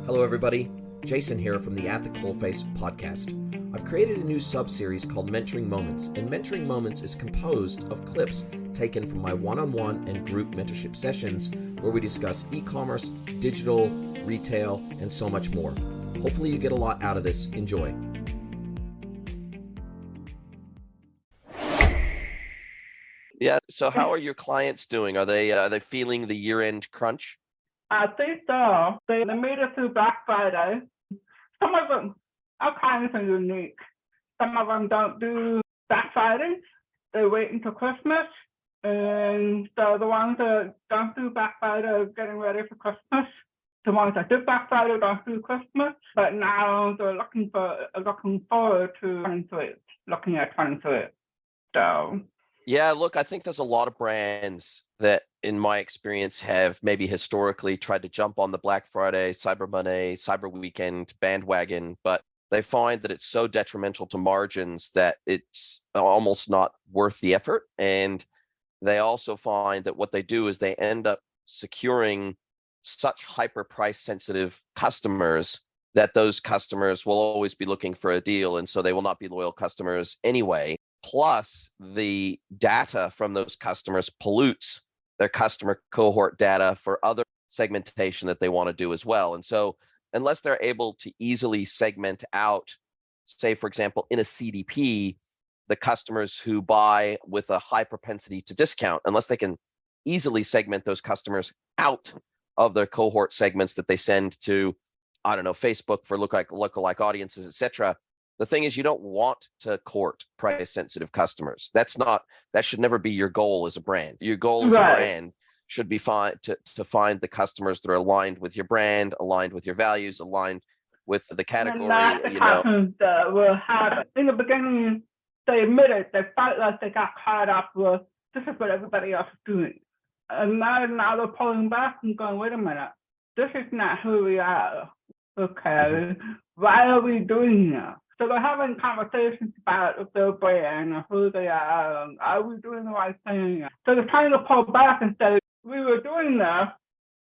Hello everybody, Jason here from the At the Coalface podcast. I've created a new sub-series called Mentoring Moments, and Mentoring Moments is composed of clips taken from my one-on-one and group mentorship sessions where we discuss e-commerce, digital, retail, and so much more. Hopefully you get a lot out of this. Enjoy. Yeah. So how are your clients doing? Are they feeling the year-end crunch? I think so. They made it through Black Friday. Some of them, our clients are unique. Some of them don't do Black Friday. They wait until Christmas. And so the ones that don't do Black Friday are getting ready for Christmas. The ones that did Black Friday don't do Christmas, but now they're looking forward to 23, looking at 23. So. Yeah, look, I think there's a lot of brands that, in my experience, have maybe historically tried to jump on the Black Friday, Cyber Monday, Cyber Weekend bandwagon, but they find that it's so detrimental to margins that it's almost not worth the effort. And they also find that what they do is they end up securing such hyper price sensitive customers that those customers will always be looking for a deal. And so they will not be loyal customers anyway. Plus, the data from those customers pollutes their customer cohort data for other segmentation that they want to do as well. And so unless they're able to easily segment out, say, for example, in a CDP, the customers who buy with a high propensity to discount, unless they can easily segment those customers out of their cohort segments that they send to, I don't know, Facebook for lookalike audiences, et cetera. The thing is, you don't want to court price-sensitive customers. That should never be your goal as a brand. Your goal as a brand should be to find the customers that are aligned with your brand, aligned with your values, aligned with the category. And the customers will have, in the beginning, they admitted they felt like they got caught up with, this is what everybody else is doing. And now they're pulling back and going, wait a minute, this is not who we are. Okay, why are we doing that? So they're having conversations about their brand and who they are we doing the right thing? So they're trying to pull back and say, we were doing that,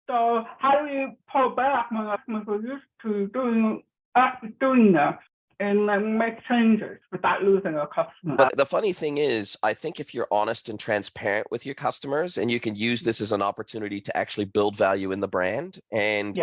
so how do we pull back when customers were used to doing that and then make changes without losing a customer? But the funny thing is, I think if you're honest and transparent with your customers, and you can use this as an opportunity to actually build value in the brand and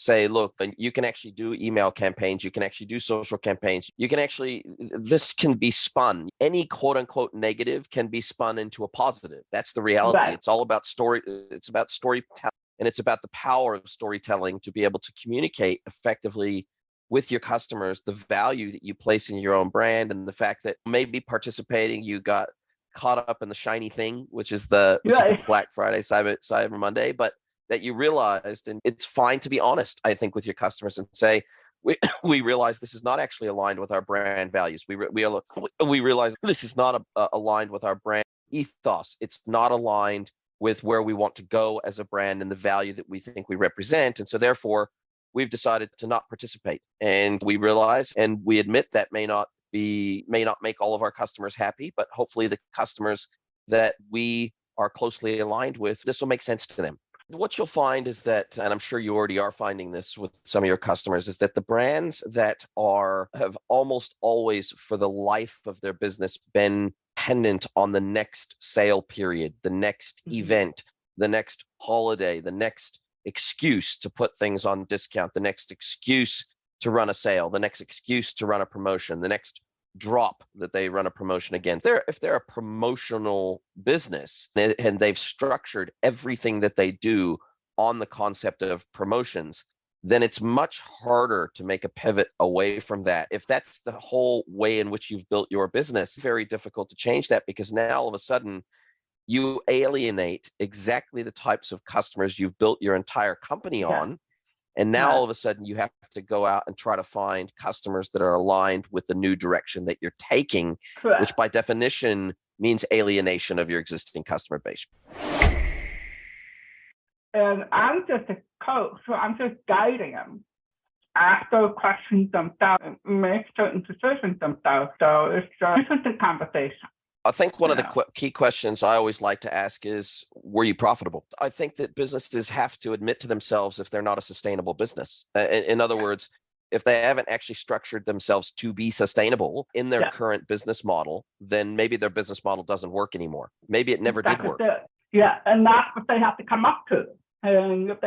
say, look, you can actually do email campaigns, you can actually do social campaigns, this can be spun. Any quote unquote negative can be spun into a positive. That's the reality. Right. It's all about it's about storytelling, and it's about the power of storytelling to be able to communicate effectively with your customers the value that you place in your own brand, and the fact that maybe participating, you got caught up in the shiny thing, which is the Black Friday, Cyber Monday, but that you realized, and it's fine to be honest, I think, with your customers and say, we realize this is not actually aligned with our brand values. We realize this is not aligned with our brand ethos. It's not aligned with where we want to go as a brand and the value that we think we represent. And so therefore, we've decided to not participate. And we realize, and we admit, that may not make all of our customers happy, but hopefully the customers that we are closely aligned with, this will make sense to them. What you'll find is that, and I'm sure you already are finding this with some of your customers, is that the brands that have almost always for the life of their business been dependent on the next sale period, the next event, the next holiday, the next excuse to put things on discount, the next excuse to run a sale, the next excuse to run a promotion, the next drop that they run a promotion again. If they're a promotional business and they've structured everything that they do on the concept of promotions, then it's much harder to make a pivot away from that. If that's the whole way in which you've built your business, it's very difficult to change that, because now all of a sudden you alienate exactly the types of customers you've built your entire company on. And now all of a sudden you have to go out and try to find customers that are aligned with the new direction that you're taking, which by definition means alienation of your existing customer base. And I'm just a coach, so I'm just guiding them. Ask those questions themselves and make certain decisions themselves. So it's an interesting conversation. I think one of the key questions I always like to ask is, were you profitable? I think that businesses have to admit to themselves if they're not a sustainable business. In other words, if they haven't actually structured themselves to be sustainable in their current business model, then maybe their business model doesn't work anymore. Maybe it never did work. And that's what they have to come up to. And if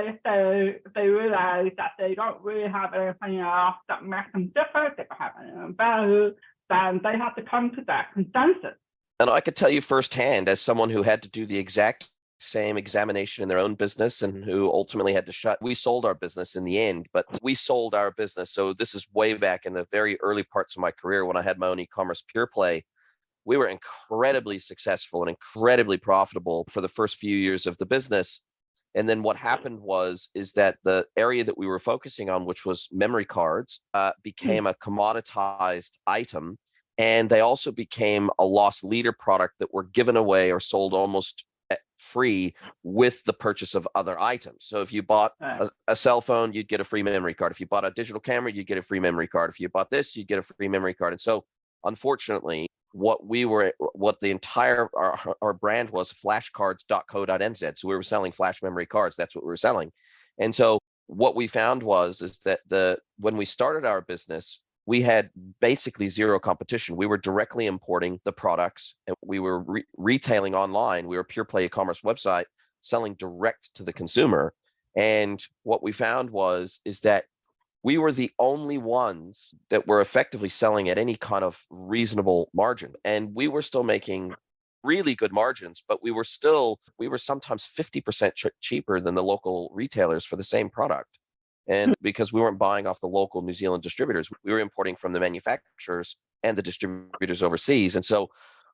they realize that they don't really have anything else that makes them different, they don't have any value, then they have to come to that consensus. And I could tell you firsthand, as someone who had to do the exact same examination in their own business and who ultimately had to shut. We sold our business in the end, but we sold our business. So this is way back in the very early parts of my career when I had my own e-commerce pure play. We were incredibly successful and incredibly profitable for the first few years of the business. And then what happened is that the area that we were focusing on, which was memory cards, became a commoditized item. And they also became a loss leader product that were given away or sold almost free with the purchase of other items. So if you bought a cell phone, you'd get a free memory card. If you bought a digital camera, you'd get a free memory card. If you bought this, you'd get a free memory card. And so unfortunately, what the entire our brand was flashcards.co.nz. So we were selling flash memory cards. That's what we were selling. And so what we found is that when we started our business, we had basically zero competition. We were directly importing the products, and we were retailing online. We were a pure play e-commerce website selling direct to the consumer. And what we found is that we were the only ones that were effectively selling at any kind of reasonable margin. And we were still making really good margins, but we were sometimes 50% cheaper than the local retailers for the same product. And because we weren't buying off the local New Zealand distributors, we were importing from the manufacturers and the distributors overseas. And so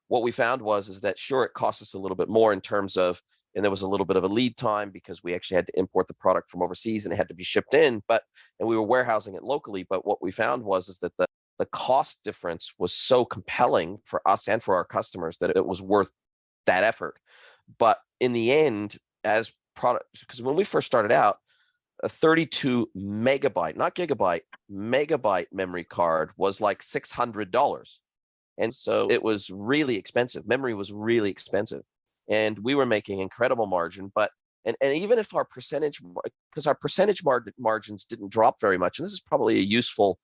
what we found is that, sure, it cost us a little bit more in terms of, and there was a little bit of a lead time because we actually had to import the product from overseas and it had to be shipped in, and we were warehousing it locally. But what we found is that the cost difference was so compelling for us and for our customers that it was worth that effort. But in the end, as product, because when we first started out, a 32 megabyte, not gigabyte, megabyte memory card was like $600. And so it was really expensive. Memory was really expensive. And we were making incredible margin, and even if our percentage margins didn't drop very much, and this is probably a useful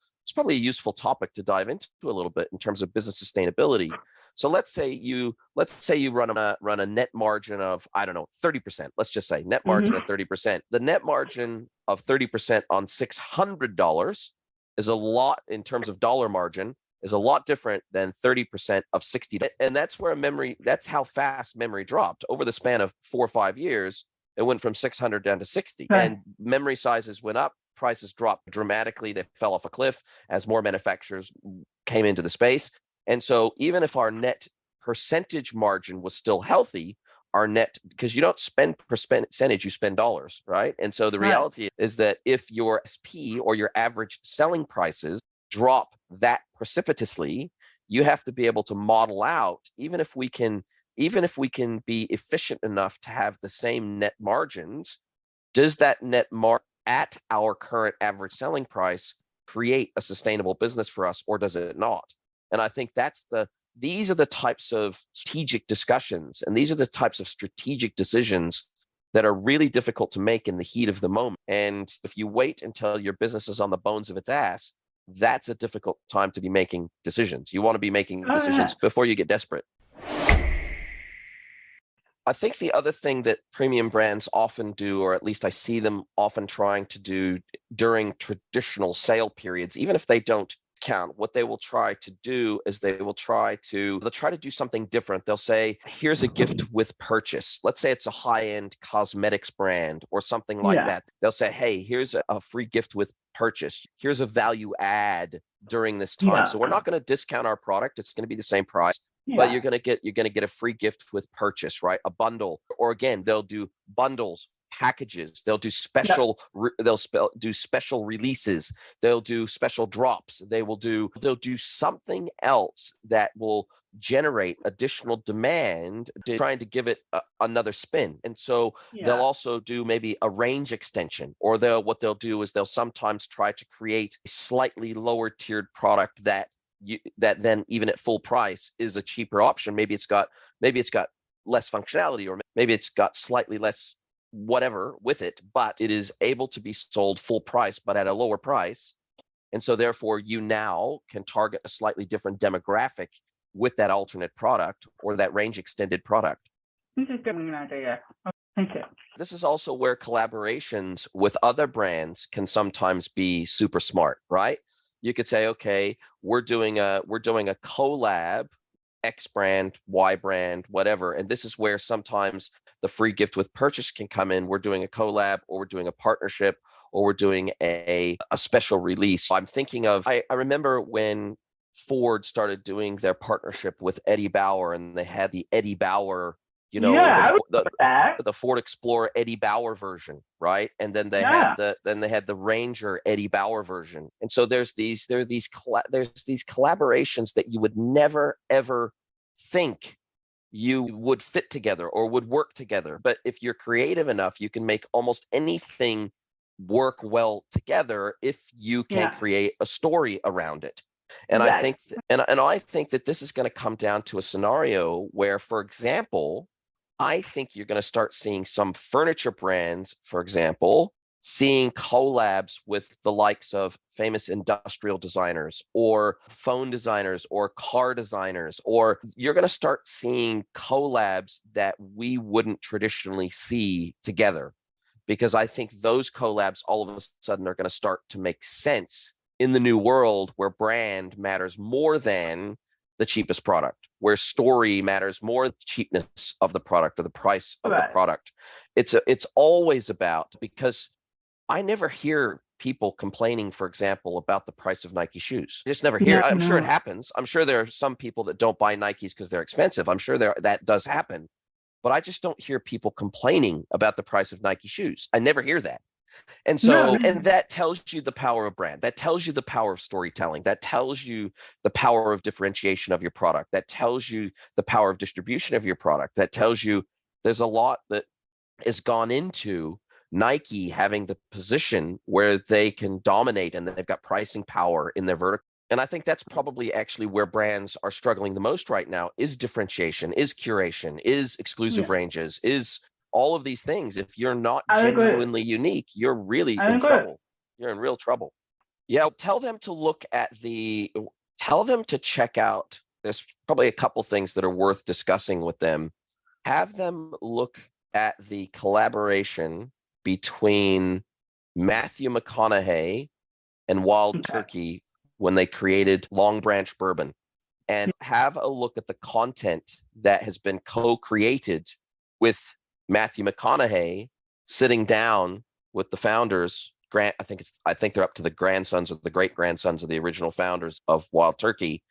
topic to dive into a little bit in terms of business sustainability. So let's say you run a net margin of, I don't know, 30%. Let's just say net margin of 30%. The net margin of 30% on $600 is a lot in terms of dollar margin, is a lot different than 30% of $60. And that's that's how fast memory dropped. Over the span of 4 or 5 years, it went from 600 down to 60. Right. And memory sizes went up, prices dropped dramatically. They fell off a cliff as more manufacturers came into the space. And so even if our net percentage margin was still healthy, our net, because you don't spend percentage, you spend dollars, right? And so the reality is that if your SP or your average selling prices drop that precipitously, you have to be able to model out, even if we can be efficient enough to have the same net margins, does that net at our current average selling price create a sustainable business for us, or does it not? And I think these are the types of strategic discussions, and these are the types of strategic decisions that are really difficult to make in the heat of the moment. And if you wait until your business is on the bones of its ass, that's a difficult time to be making decisions. You want to be making decisions before you get desperate. I think the other thing that premium brands often do, or at least I see them often trying to do during traditional sale periods, even if they don't count, what they will try to do is they'll try to do something different. They'll say, here's a gift with purchase. Let's say it's a high-end cosmetics brand or something like that. They'll say, hey, here's a free gift with purchase. Here's a value add during this time. So we're not going to discount our product. It's going to be the same price. But you're gonna get a free gift with purchase, right? A bundle, or again, they'll do bundles, packages. They'll do special. They'll do special releases. They'll do special drops. They'll do something else that will generate additional demand, trying to give it another spin. And so they'll also do maybe a range extension, or what they'll do is they'll sometimes try to create a slightly lower tiered product that that then even at full price is a cheaper option. Maybe it's got less functionality, or maybe it's got slightly less whatever with it, but it is able to be sold full price, but at a lower price. And so therefore you now can target a slightly different demographic with that alternate product or that range extended product. This is giving an idea. Thank you. This is also where collaborations with other brands can sometimes be super smart, right? You could say, okay, we're doing a collab, X brand, Y brand, whatever. And this is where sometimes the free gift with purchase can come in. We're doing a collab, or we're doing a partnership, or we're doing a special release. I'm thinking of, I remember when Ford started doing their partnership with Eddie Bauer, and they had the Eddie Bauer, the Ford Explorer Eddie Bauer version, right? And then they had the Ranger Eddie Bauer version. And so there are these collaborations that you would never ever think you would fit together or would work together. But if you're creative enough, you can make almost anything work well together if you can create a story around it. And I think I think that this is going to come down to a scenario where, for example, I think you're going to start seeing some furniture brands, for example, seeing collabs with the likes of famous industrial designers or phone designers or car designers, or you're going to start seeing collabs that we wouldn't traditionally see together, because I think those collabs all of a sudden are going to start to make sense in the new world where brand matters more than the cheapest product, where story matters more than the cheapness of the product or the price of the product. It's always about, because I never hear people complaining, for example, about the price of Nike shoes. I just never hear. I'm sure it happens. I'm sure there are some people that don't buy Nikes because they're expensive. I'm sure that does happen. But I just don't hear people complaining about the price of Nike shoes. I never hear that. And so, and that tells you the power of brand. That tells you the power of storytelling. That tells you the power of differentiation of your product. That tells you the power of distribution of your product. That tells you there's a lot that has gone into Nike having the position where they can dominate and they've got pricing power in their vertical. And I think that's probably actually where brands are struggling the most right now, is differentiation, is curation, is exclusive ranges, is all of these things. If you're not genuinely unique, you're really in trouble. You're in real trouble. Yeah, tell them to check out, there's probably a couple things that are worth discussing with them. Have them look at the collaboration between Matthew McConaughey and Wild Turkey when they created Long Branch Bourbon, and have a look at the content that has been co-created with Matthew McConaughey sitting down with the founders. I think they're up to the grandsons or the great grandsons of the original founders of Wild Turkey,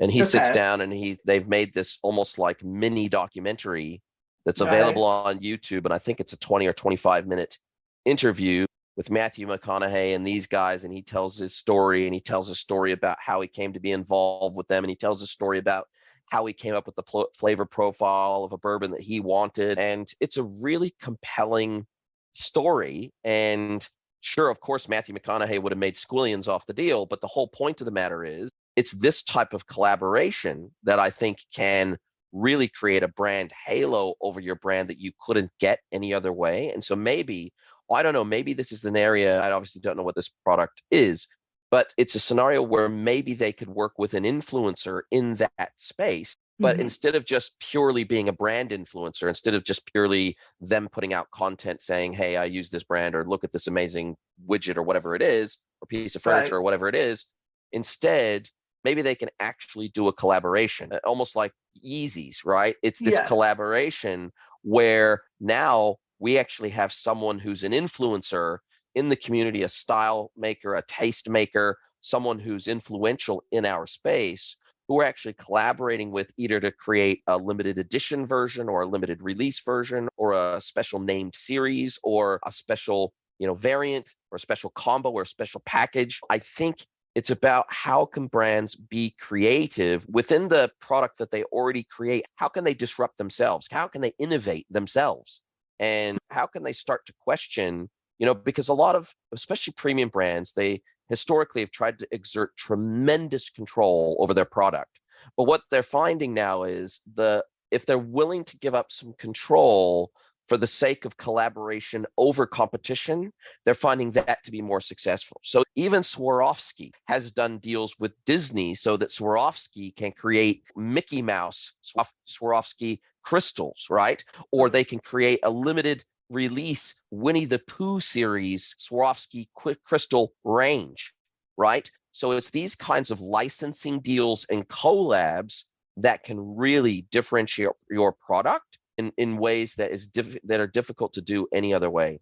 and he sits down and they've made this almost like mini documentary that's available on YouTube, and I think it's a 20 or 25 minute interview with Matthew McConaughey and these guys, and he tells his story, and he tells a story about how he came to be involved with them, and he tells a story about how he came up with the flavor profile of a bourbon that he wanted. And it's a really compelling story. And sure, of course, Matthew McConaughey would have made squillions off the deal, but the whole point of the matter is it's this type of collaboration that I think can really create a brand halo over your brand that you couldn't get any other way. And so maybe, I don't know, maybe this is an area, I obviously don't know what this product is, but it's a scenario where maybe they could work with an influencer in that space. But instead of just purely being a brand influencer, instead of just purely them putting out content saying, hey, I use this brand, or look at this amazing widget or whatever it is, or piece of furniture or whatever it is, instead, maybe they can actually do a collaboration, almost like Yeezys, right? It's this collaboration where now we actually have someone who's an influencer in the community, a style maker, a taste maker, someone who's influential in our space, who are actually collaborating with either to create a limited edition version or a limited release version or a special named series or a special, variant or a special combo or a special package. I think it's about how can brands be creative within the product that they already create? How can they disrupt themselves? How can they innovate themselves? And how can they start to question, because a lot of, especially premium brands, they historically have tried to exert tremendous control over their product. But what they're finding now is if they're willing to give up some control for the sake of collaboration over competition, they're finding that to be more successful. So even Swarovski has done deals with Disney so that Swarovski can create Mickey Mouse Swarovski crystals, right? Or they can create a limited release Winnie the Pooh series Swarovski crystal range, right? So it's these kinds of licensing deals and collabs that can really differentiate your product in ways that are difficult to do any other way.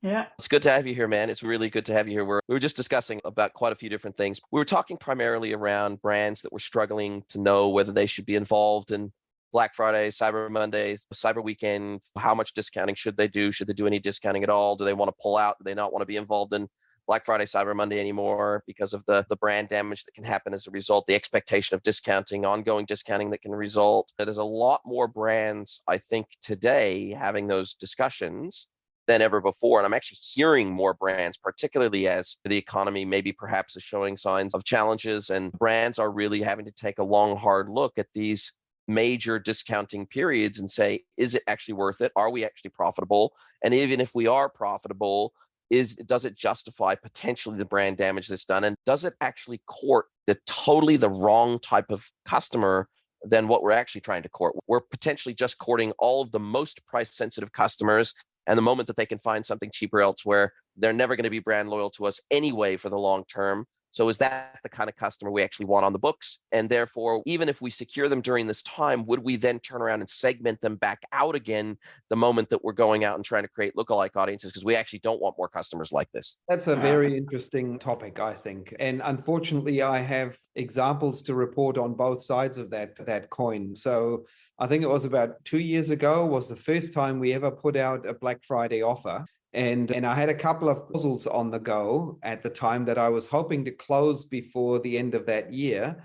Yeah. It's good to have you here, man. It's really good to have you here. We were just discussing about quite a few different things. We were talking primarily around brands that were struggling to know whether they should be involved in Black Friday, Cyber Mondays, Cyber Weekends. How much discounting should they do? Should they do any discounting at all? Do they want to pull out? Do they not want to be involved in Black Friday, Cyber Monday anymore because of the brand damage that can happen as a result, the expectation of discounting, ongoing discounting that can result? There's a lot more brands, I think, today having those discussions than ever before. And I'm actually hearing more brands, particularly as the economy maybe perhaps is showing signs of challenges, and brands are really having to take a long, hard look at these major discounting periods and say, is it actually worth it? Are we actually profitable? And even if we are profitable, does it justify potentially the brand damage that's done? And does it actually court totally the wrong type of customer than what we're actually trying to court? We're potentially just courting all of the most price sensitive customers. And the moment that they can find something cheaper elsewhere, they're never going to be brand loyal to us anyway for the long term. So is that the kind of customer we actually want on the books? And therefore, even if we secure them during this time, would we then turn around and segment them back out again the moment that we're going out and trying to create lookalike audiences? Because we actually don't want more customers like this. That's a very interesting topic, I think. And unfortunately, I have examples to report on both sides of that coin. So I think it was about 2 years ago was the first time we ever put out a Black Friday offer. And I had a couple of proposals on the go at the time that I was hoping to close before the end of that year.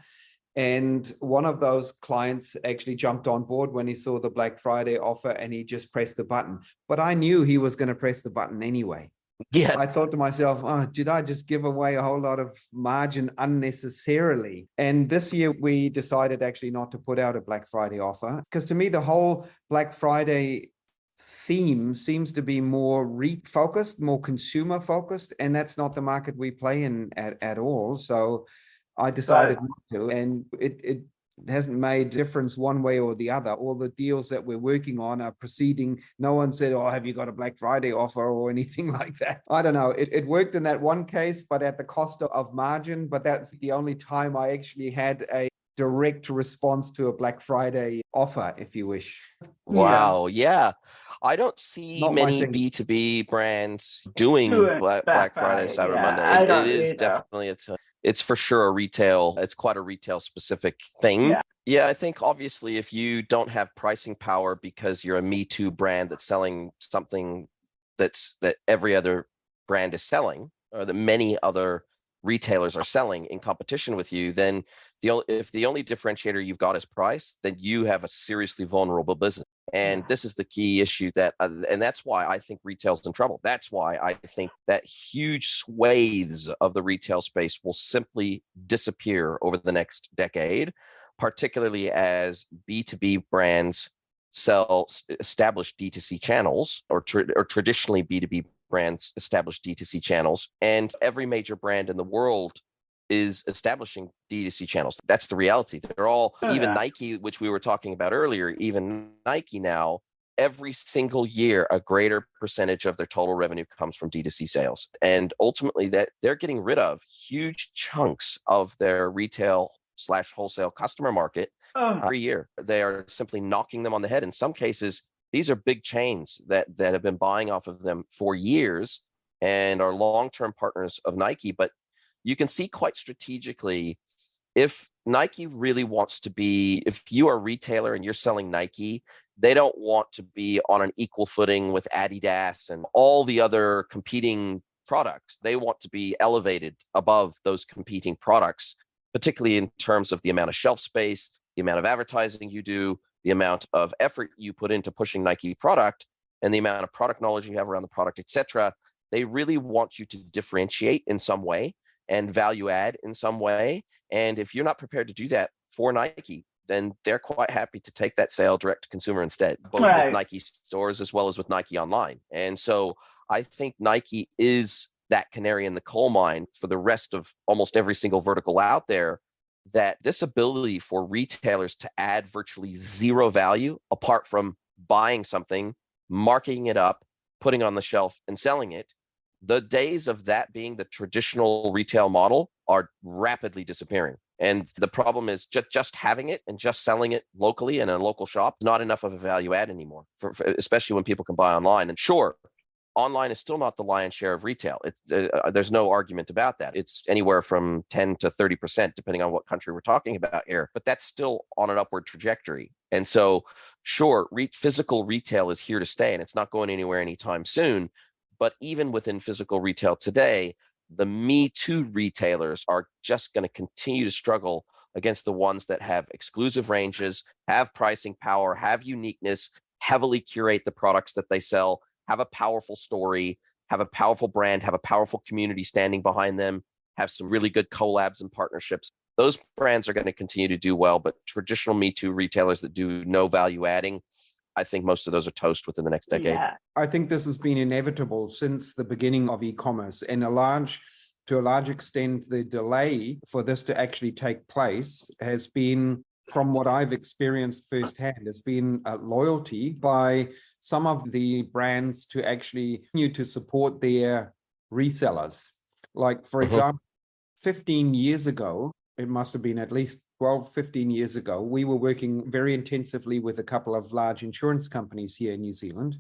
And one of those clients actually jumped on board when he saw the Black Friday offer and he just pressed the button. But I knew he was going to press the button anyway. Yeah. I thought to myself, oh, did I just give away a whole lot of margin unnecessarily? And this year we decided actually not to put out a Black Friday offer, because to me, the whole Black Friday theme seems to be more focused, more consumer focused, and that's not the market we play in at all. So I decided not to, and it hasn't made a difference one way or the other. All the deals that we're working on are proceeding. No one said, oh, have you got a Black Friday offer or anything like that? I don't know. It worked in that one case, but at the cost of margin. But that's the only time I actually had a direct response to a Black Friday offer, if you wish. Wow. Yeah. I don't see many B2B brands doing Black Friday, Cyber Monday. It is definitely, it's for sure it's quite a retail specific thing. Yeah, I think obviously if you don't have pricing power because you're a Me Too brand that's selling something that every other brand is selling, or that many other retailers are selling in competition with you, then if the only differentiator you've got is price, then you have a seriously vulnerable business. And this is the key issue and that's why I think retail's in trouble. That's why I think that huge swathes of the retail space will simply disappear over the next decade, particularly as B2B brands establish D2C channels, or traditionally B2B brands establish D2C channels. And every major brand in the world is establishing D2C channels. That's the reality. They're all, even Nike, which we were talking about earlier, even Nike now, every single year, a greater percentage of their total revenue comes from D2C sales. And ultimately that they're getting rid of huge chunks of their retail/wholesale customer market every year. They are simply knocking them on the head. In some cases, these are big chains that have been buying off of them for years and are long-term partners of Nike. But you can see quite strategically, if Nike really wants to be, if you are a retailer and you're selling Nike, they don't want to be on an equal footing with Adidas and all the other competing products. They want to be elevated above those competing products, particularly in terms of the amount of shelf space, the amount of advertising you do, the amount of effort you put into pushing Nike product, and the amount of product knowledge you have around the product, etc. They really want you to differentiate in some way and value add in some way. And if you're not prepared to do that for Nike, then they're quite happy to take that sale direct to consumer instead, both with Nike stores as well as with Nike online. And so I think Nike is that canary in the coal mine for the rest of almost every single vertical out there, that this ability for retailers to add virtually zero value apart from buying something, marking it up, putting on the shelf and selling it, the days of that being the traditional retail model are rapidly disappearing. And the problem is just having it and just selling it locally in a local shop is not enough of a value add anymore, especially when people can buy online. And sure, online is still not the lion's share of retail. There's no argument about that. It's anywhere from 10 to 30%, depending on what country we're talking about here. But that's still on an upward trajectory. And so, sure, physical retail is here to stay, and it's not going anywhere anytime soon. But even within physical retail today, the Me Too retailers are just going to continue to struggle against the ones that have exclusive ranges, have pricing power, have uniqueness, heavily curate the products that they sell, have a powerful story, have a powerful brand, have a powerful community standing behind them, have some really good collabs and partnerships. Those brands are going to continue to do well, but traditional Me Too retailers that do no value adding, I think most of those are toast within the next decade. Yeah. I think this has been inevitable since the beginning of e-commerce, and to a large extent, the delay for this to actually take place has been, from what I've experienced firsthand, has been loyalty by some of the brands to actually continue to support their resellers. Like, for example, 15 years ago, it must have been at least 12, 15 years ago, we were working very intensively with a couple of large insurance companies here in New Zealand.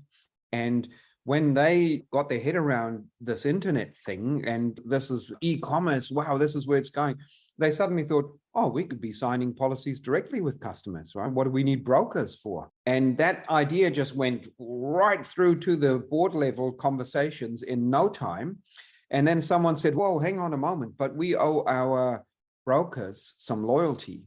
And when they got their head around this internet thing, and this is e-commerce, wow, this is where it's going, they suddenly thought, oh, we could be signing policies directly with customers, right? What do we need brokers for? And that idea just went right through to the board level conversations in no time. And then someone said, whoa, hang on a moment, but we owe our brokers some loyalty.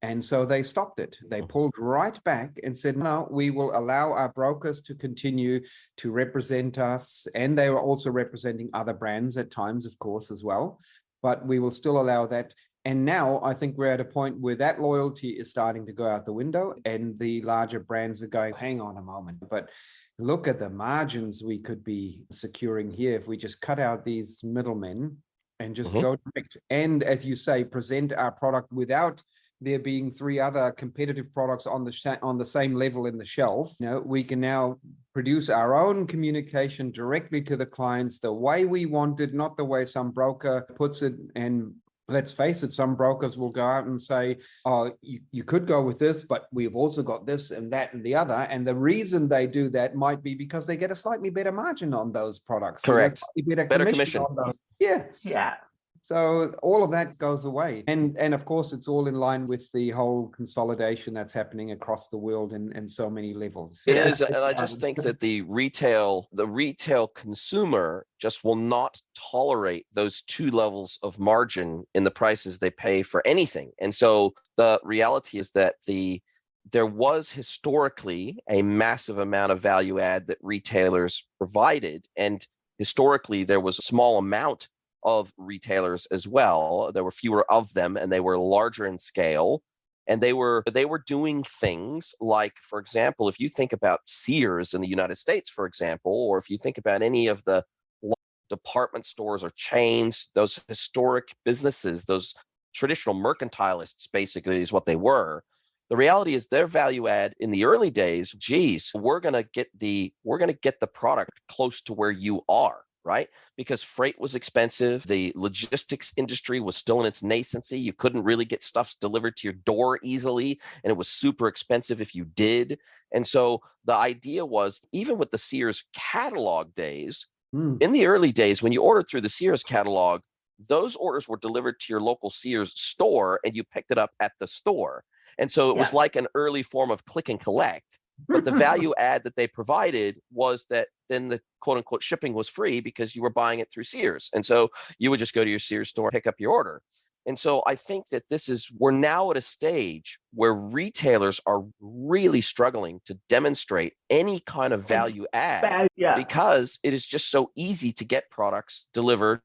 And so they stopped it. They pulled right back and said, no, we will allow our brokers to continue to represent us. And they were also representing other brands at times, of course, as well. But we will still allow that. And now I think we're at a point where that loyalty is starting to go out the window, and the larger brands are going, hang on a moment, but look at the margins we could be securing here if we just cut out these middlemen and just go direct. And as you say, present our product without there being 3 other competitive products on the same level in the shelf. You know, we can now produce our own communication directly to the clients the way we want it, not the way some broker puts it. And let's face it, some brokers will go out and say, oh, you could go with this, but we've also got this and that and the other. And the reason they do that might be because they get a slightly better margin on those products. Correct. Better commission on those. Yeah. Yeah. So all of that goes away. And of course, it's all in line with the whole consolidation that's happening across the world in so many levels. It is. And I just think that the retail consumer just will not tolerate those 2 levels of margin in the prices they pay for anything. And so the reality is that there was historically a massive amount of value add that retailers provided. And historically, there was a small amount of retailers as well. There were fewer of them, and they were larger in scale. And they were doing things like, for example, if you think about Sears in the United States, for example, or if you think about any of the department stores or chains, those historic businesses, those traditional mercantilists, basically is what they were. The reality is their value add in the early days, geez, we're going to get the product close to where you are. Right? Because freight was expensive. The logistics industry was still in its nascency. You couldn't really get stuff delivered to your door easily, and it was super expensive if you did. And so the idea was, even with the Sears catalog days, in the early days, when you ordered through the Sears catalog, those orders were delivered to your local Sears store, and you picked it up at the store. And so it was like an early form of click and collect. But the value add that they provided was that then the quote unquote shipping was free because you were buying it through Sears. And so you would just go to your Sears store, pick up your order. And so I think that we're now at a stage where retailers are really struggling to demonstrate any kind of value add because it is just so easy to get products delivered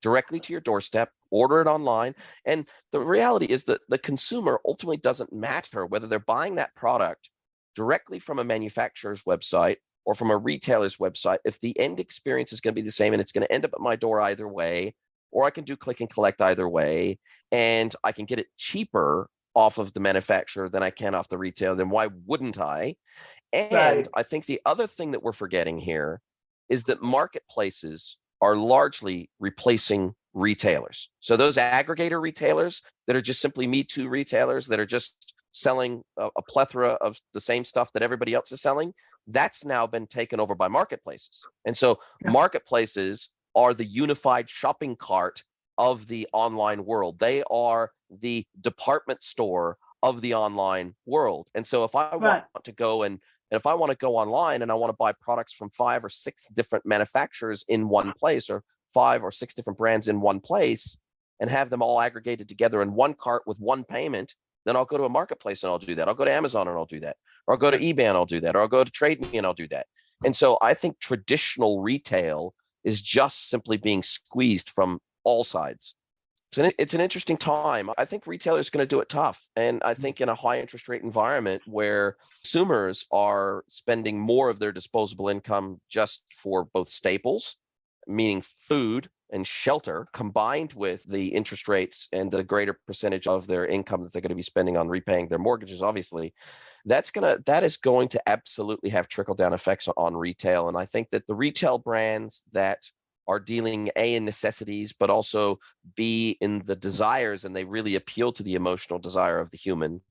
directly to your doorstep, order it online. And the reality is that the consumer ultimately doesn't matter whether they're buying that product directly from a manufacturer's website or from a retailer's website. If the end experience is going to be the same and it's going to end up at my door either way, or I can do click and collect either way, and I can get it cheaper off of the manufacturer than I can off the retailer, then why wouldn't I? And I think the other thing that we're forgetting here is that marketplaces are largely replacing retailers. So those aggregator retailers that are just simply Me Too retailers that are just selling a plethora of the same stuff that everybody else is selling, that's now been taken over by marketplaces. And so marketplaces are the unified shopping cart of the online world. They are the department store of the online world. And so if I want to go and if I want to go online and I want to buy products from 5 or 6 different manufacturers in one place, or 5 or 6 different brands in one place, and have them all aggregated together in one cart with one payment, then I'll go to a marketplace and I'll do that. I'll go to Amazon and I'll do that. Or I'll go to eBay and I'll do that. Or I'll go to Trade Me and I'll do that. And so I think traditional retail is just simply being squeezed from all sides. It's an interesting time. I think retailers are going to do it tough. And I think in a high interest rate environment where consumers are spending more of their disposable income just for both staples, meaning food and shelter, combined with the interest rates and the greater percentage of their income that they're going to be spending on repaying their mortgages, obviously, that is going to absolutely have trickle down effects on retail. And I think that the retail brands that are dealing A in necessities, but also B in the desires, and they really appeal to the emotional desire of the human,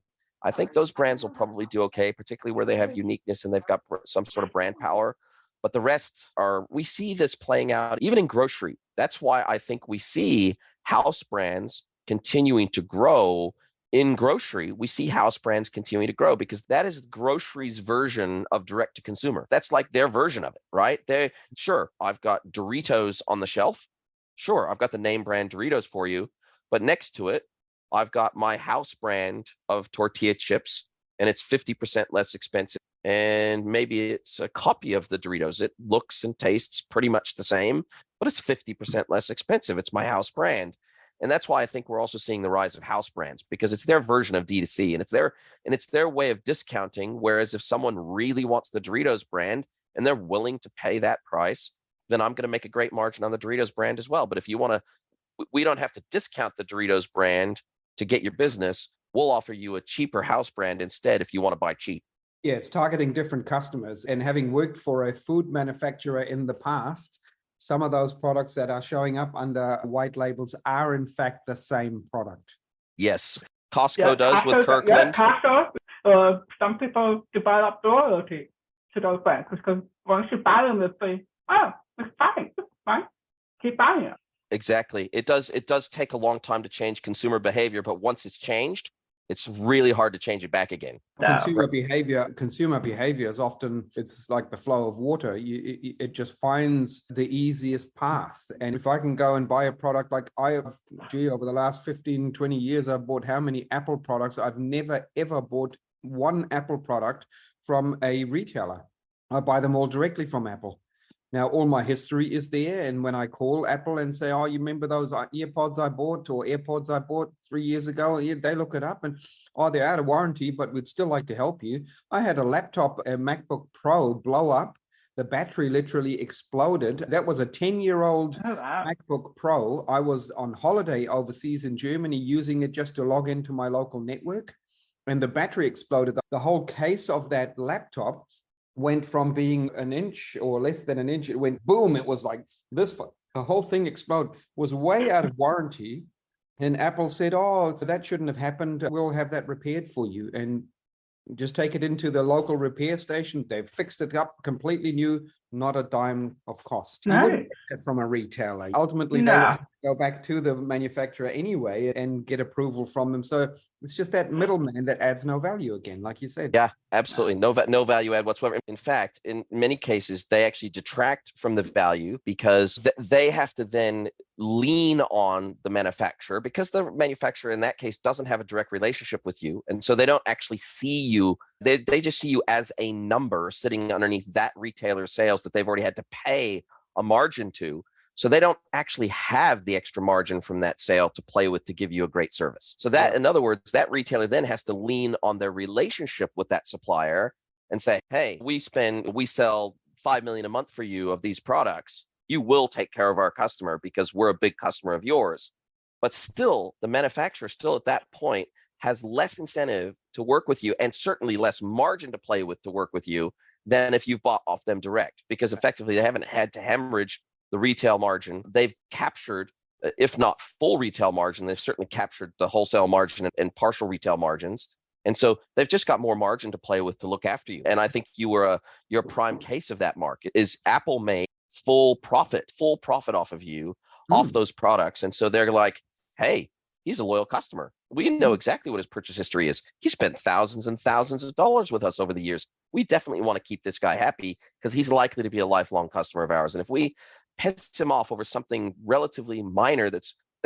I think those brands will probably do okay, particularly where they have uniqueness and they've got some sort of brand power. But the rest we see this playing out even in grocery. That's why I think we see house brands continuing to grow in grocery. We see house brands continuing to grow because that is grocery's version of direct to consumer. That's like their version of it, right? Sure, I've got Doritos on the shelf. Sure, I've got the name brand Doritos for you. But next to it, I've got my house brand of tortilla chips, and it's 50% less expensive. And maybe it's a copy of the Doritos. It looks and tastes pretty much the same, but it's 50% less expensive. It's my house brand. And that's why I think we're also seeing the rise of house brands, because it's their version of D2C, and it's their way of discounting. Whereas if someone really wants the Doritos brand and they're willing to pay that price, then I'm going to make a great margin on the Doritos brand as well. But if you want to, we don't have to discount the Doritos brand to get your business. We'll offer you a cheaper house brand instead if you want to buy cheap. Yeah, it's targeting different customers. And having worked for a food manufacturer in the past, some of those products that are showing up under white labels are in fact the same product. Yes, Costco does with Kirkland. Yeah, Costco. Some people develop loyalty to those brands because once you buy them, they say, "Oh, it's fine, keep buying it." Exactly. It does take a long time to change consumer behavior, but once it's changed, it's really hard to change it back again. Consumer behavior is often, it's like the flow of water. It just finds the easiest path. And if I can go and buy a product like over the last 15, 20 years, I've bought how many Apple products? I've never, ever bought one Apple product from a retailer. I buy them all directly from Apple. Now, all my history is there. And when I call Apple and say, "Oh, you remember those earpods I bought or AirPods I bought 3 years ago?" They look it up and, "Oh, they're out of warranty, but we'd still like to help you." I had a laptop, a MacBook Pro, blow up. The battery literally exploded. That was a 10-year-old MacBook Pro. I was on holiday overseas in Germany using it just to log into my local network. And the battery exploded. The whole case of that laptop went from being an inch or less than an inch, it went boom, it was like this, the whole thing exploded, was way out of warranty. And Apple said, "Oh, that shouldn't have happened. We'll have that repaired for you." And just take it into the local repair station. They've fixed it up completely new, not a dime of cost. You wouldn't get that from a retailer. Ultimately, they would go back to the manufacturer anyway and get approval from them. So it's just that middleman that adds no value again, like you said. Yeah, absolutely. No value add whatsoever. In fact, in many cases, they actually detract from the value because they have to then lean on the manufacturer, because the manufacturer in that case doesn't have a direct relationship with you. And so they don't actually see you. They just see you as a number sitting underneath that retailer's sales that they've already had to pay a margin to. So they don't actually have the extra margin from that sale to play with to give you a great service. So that, in other words, that retailer then has to lean on their relationship with that supplier and say, hey, we sell $5 million a month for you of these products. You will take care of our customer because we're a big customer of yours. But still, the manufacturer still at that point has less incentive to work with you, and certainly less margin to play with to work with you than if you've bought off them direct, because effectively they haven't had to hemorrhage the retail margin. They've captured, if not full retail margin, they've certainly captured the wholesale margin and partial retail margins. And so they've just got more margin to play with to look after you. And I think you're a prime case of that, Mark. Is Apple made full profit off of you, off those products. And so they're like, hey, he's a loyal customer. We know exactly what his purchase history is. He spent thousands and thousands of dollars with us over the years. We definitely want to keep this guy happy because he's likely to be a lifelong customer of ours. And if we piss him off over something relatively minor that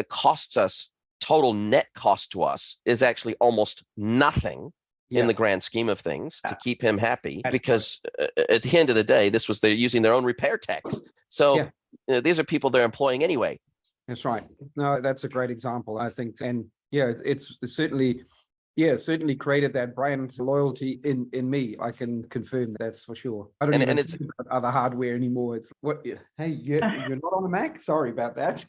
costs us, total net cost to us is actually almost nothing in the grand scheme of things to keep him happy, because at the end of the day, they're using their own repair techs. So these are people they're employing anyway. That's right. No, that's a great example, I think. And it's certainly created that brand loyalty in me. I can confirm that's for sure. I don't even think about other hardware anymore. It's hey, you're not on a Mac? Sorry about that.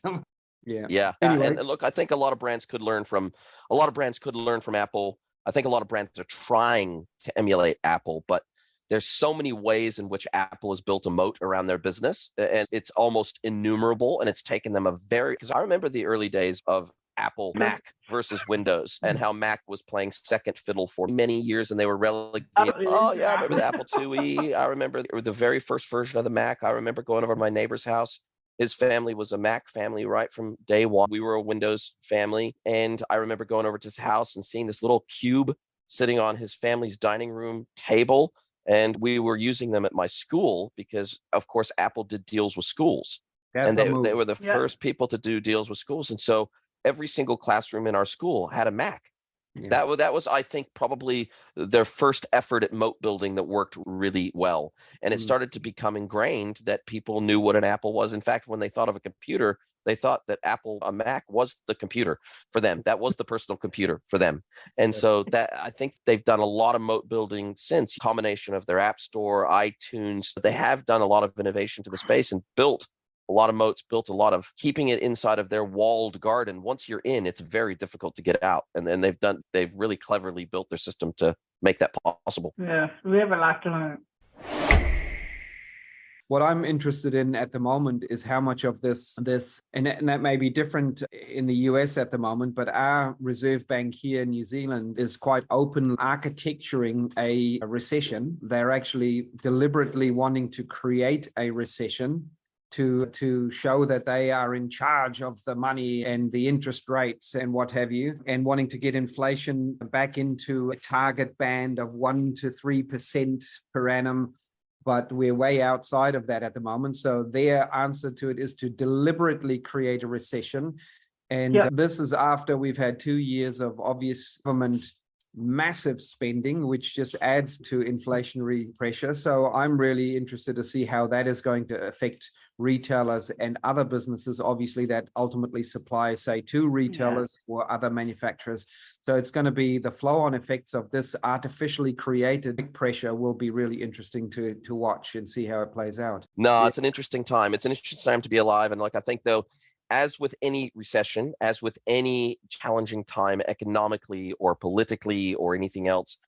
Yeah. Anyway. And look, I think a lot of brands could learn from Apple. I think a lot of brands are trying to emulate Apple, but there's so many ways in which Apple has built a moat around their business, and it's almost innumerable. And it's taken them because I remember the early days of Apple Mac versus Windows, and how Mac was playing second fiddle for many years, and they were relegated. Oh yeah, I remember the Apple IIe. I remember the very first version of the Mac. I remember going over to my neighbor's house. His family was a Mac family right from day one. We were a Windows family. And I remember going over to his house and seeing this little cube sitting on his family's dining room table. And we were using them at my school because, of course, Apple did deals with schools. And they were the first people to do deals with schools. And so every single classroom in our school had a Mac. Yeah. That was, I think, probably their first effort at moat building that worked really well. And it started to become ingrained that people knew what an Apple was. In fact, when they thought of a computer, they thought that a Mac was the computer for them. That was the personal computer for them. And so that, I think they've done a lot of moat building since, combination of their App Store, iTunes. They have done a lot of innovation to the space and built a lot of moats, built a lot of keeping it inside of their walled garden. Once you're in, it's very difficult to get out. And then they've really cleverly built their system to make that possible. Yeah, we have a lot to learn. What I'm interested in at the moment is how much of this, and that may be different in the US at the moment, but our Reserve Bank here in New Zealand is quite open architecturing a recession. They're actually deliberately wanting to create a recession to show that they are in charge of the money and the interest rates and what have you, and wanting to get inflation back into a target band of 1 to 3% per annum. But we're way outside of that at the moment. So their answer to it is to deliberately create a recession. And this is after we've had 2 years of obvious government massive spending, which just adds to inflationary pressure. So I'm really interested to see how that is going to affect retailers and other businesses, obviously, that ultimately supply, say, to retailers or other manufacturers. So it's going to be the flow-on effects of this artificially created pressure will be really interesting to watch and see how it plays out. No, it's an interesting time. It's an interesting time to be alive. And I think, though, as with any recession, as with any challenging time economically or politically or anything else,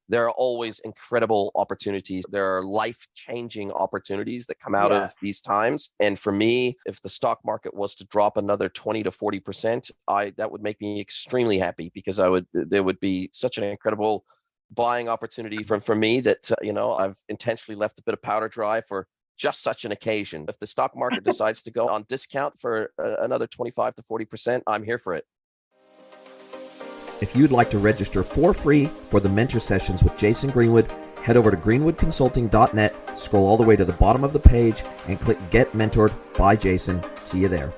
there are always incredible opportunities. There are life-changing opportunities that come out of these times. And for me, if the stock market was to drop another 20 to 40%, that would make me extremely happy, because there would be such an incredible buying opportunity for me that I've intentionally left a bit of powder dry for just such an occasion. If the stock market decides to go on discount for another 25 to 40%, I'm here for it. If you'd like to register for free for the Mentor Sessions with Jason Greenwood, head over to greenwoodconsulting.net, scroll all the way to the bottom of the page, and click Get Mentored by Jason. See you there.